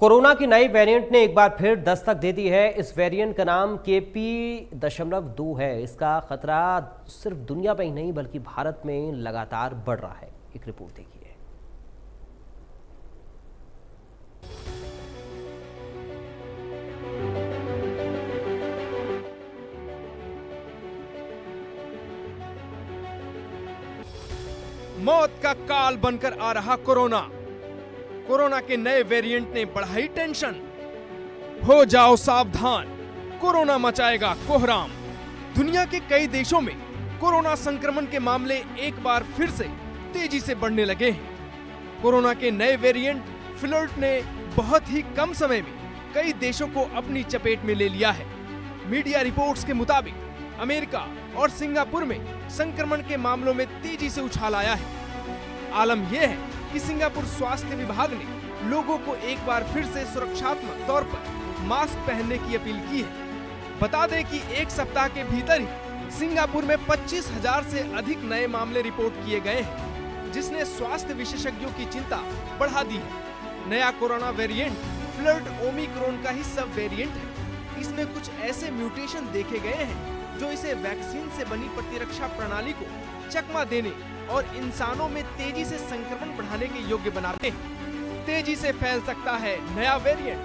Corona की नई variant ने एक बार फिर दस्तक दे दी है। इस वेरिएंट का नाम KP.2 है। इसका खतरा सिर्फ दुनिया में ही नहीं बल्कि भारत में लगातार बढ़ रहा है। एक रिपोर्ट देखिए। मौत का काल बनकर आ रहा कोरोना के नए वेरिएंट ने बढ़ाई टेंशन। हो जाओ सावधान, कोरोना मचाएगा कोहराम। दुनिया के कई देशों में कोरोना संक्रमण के मामले एक बार फिर से तेजी से बढ़ने लगे हैं। कोरोना के नए वेरिएंट फ्लर्ट ने बहुत ही कम समय में कई देशों को अपनी चपेट में ले लिया है। मीडिया रिपोर्ट्स के मुताबिक अमेरिका और सिंगापुर में संक्रमण के मामलों में तेजी से उछाल आया है। आलम यह है कि सिंगापुर स्वास्थ्य विभाग ने लोगों को एक बार फिर से सुरक्षात्मक तौर पर मास्क पहनने की अपील की है। बता दें कि एक सप्ताह के भीतर ही सिंगापुर में 25,000 से अधिक नए मामले रिपोर्ट किए गए हैं, जिसने स्वास्थ्य विशेषज्ञों की चिंता बढ़ा दी है। नया कोरोना वेरिएंट फ्लर्ट ओमिक्रॉन का ही सब वेरिएंट है। इसमें कुछ ऐसे म्यूटेशन देखे गए हैं जो इसे वैक्सीन से बनी प्रतिरक्षा प्रणाली को चकमा देने और इंसानों में तेजी से संक्रमण बढ़ाने के योग्य बनाते हैं। तेजी से फैल सकता है नया वेरिएंट।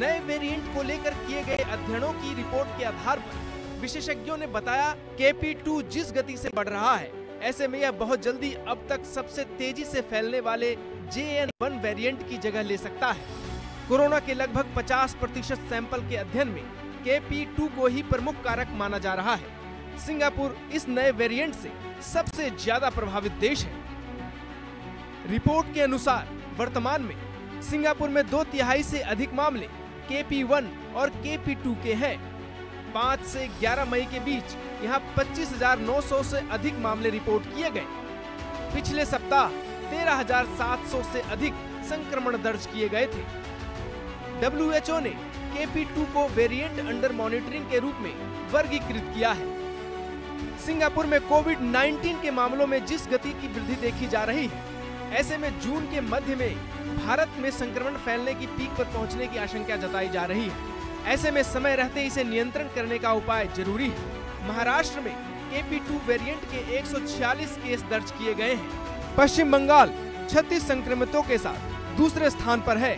नए वेरिएंट को लेकर किए गए अध्ययनों की रिपोर्ट के आधार पर विशेषज्ञों ने बताया KP.2 जिस गति से बढ़ रहा है, ऐसे में यह बहुत जल्दी अब तक सबसे तेजी से फैलने वाले JN.1 वेरिएंट की जगह ले सकता है। कोरोना के लगभग 50% सैंपल के अध्ययन में KP.2 को ही प्रमुख कारक माना जा रहा है। सिंगापुर इस नए वेरिएंट से सबसे ज्यादा प्रभावित देश है। रिपोर्ट के अनुसार वर्तमान में सिंगापुर में 2/3 से अधिक मामले KP.1 और KP.2 के हैं। 5 से 11 मई के बीच यहां 25,900 से अधिक मामले रिपोर्ट किए गए। पिछले सप्ताह 13,700 से अधिक संक्रमण दर्ज किए गए थे। WHO ने KP.2 को वेरिएंट अंडर मॉनिटरिंग के रूप में वर्गीकृत किया है। सिंगापुर में कोविड-19 के मामलों में जिस गति की वृद्धि देखी जा रही है, ऐसे में जून के मध्य में भारत में संक्रमण फैलने की पीक पर पहुंचने की आशंका जताई जा रही है। ऐसे में समय रहते इसे नियंत्रण करने का उपाय जरूरी है। महाराष्ट्र में KP.2 वेरिएंट के 146 केस दर्ज किए गए हैं। पश्चिम बंगाल 36 संक्रमितों के साथ दूसरे स्थान पर है।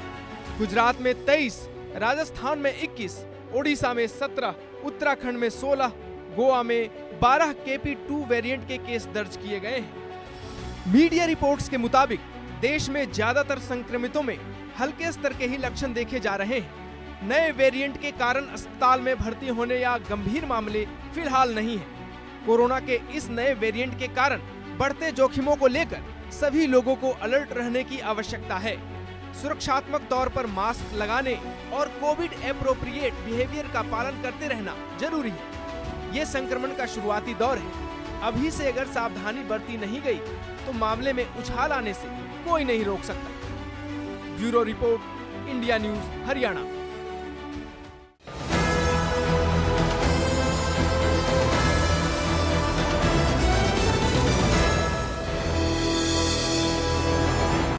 गुजरात में 23, राजस्थान में 21, ओडिशा में 17, उत्तराखंड में 16, गोवा में 12 KP.2 वेरिएंट के केस दर्ज किए गए हैं। मीडिया रिपोर्ट्स के मुताबिक देश में ज्यादातर संक्रमितों में हल्के स्तर के ही लक्षण देखे जा रहे हैं। नए वेरिएंट के कारण अस्पताल में भर्ती होने या गंभीर मामले फिलहाल नहीं है। कोरोना के इस नए वेरिएंट के कारण बढ़ते जोखिमों को लेकर सभी लोगों को अलर्ट रहने की आवश्यकता है। सुरक्षात्मक तौर पर मास्क लगाने और कोविड एप्रोप्रिएट बिहेवियर का पालन करते रहना जरूरी है। ये संक्रमण का शुरुआती दौर है। अभी से अगर सावधानी बरती नहीं गई तो मामले में उछाल आने से कोई नहीं रोक सकता। Bureau report, India news, Haryana.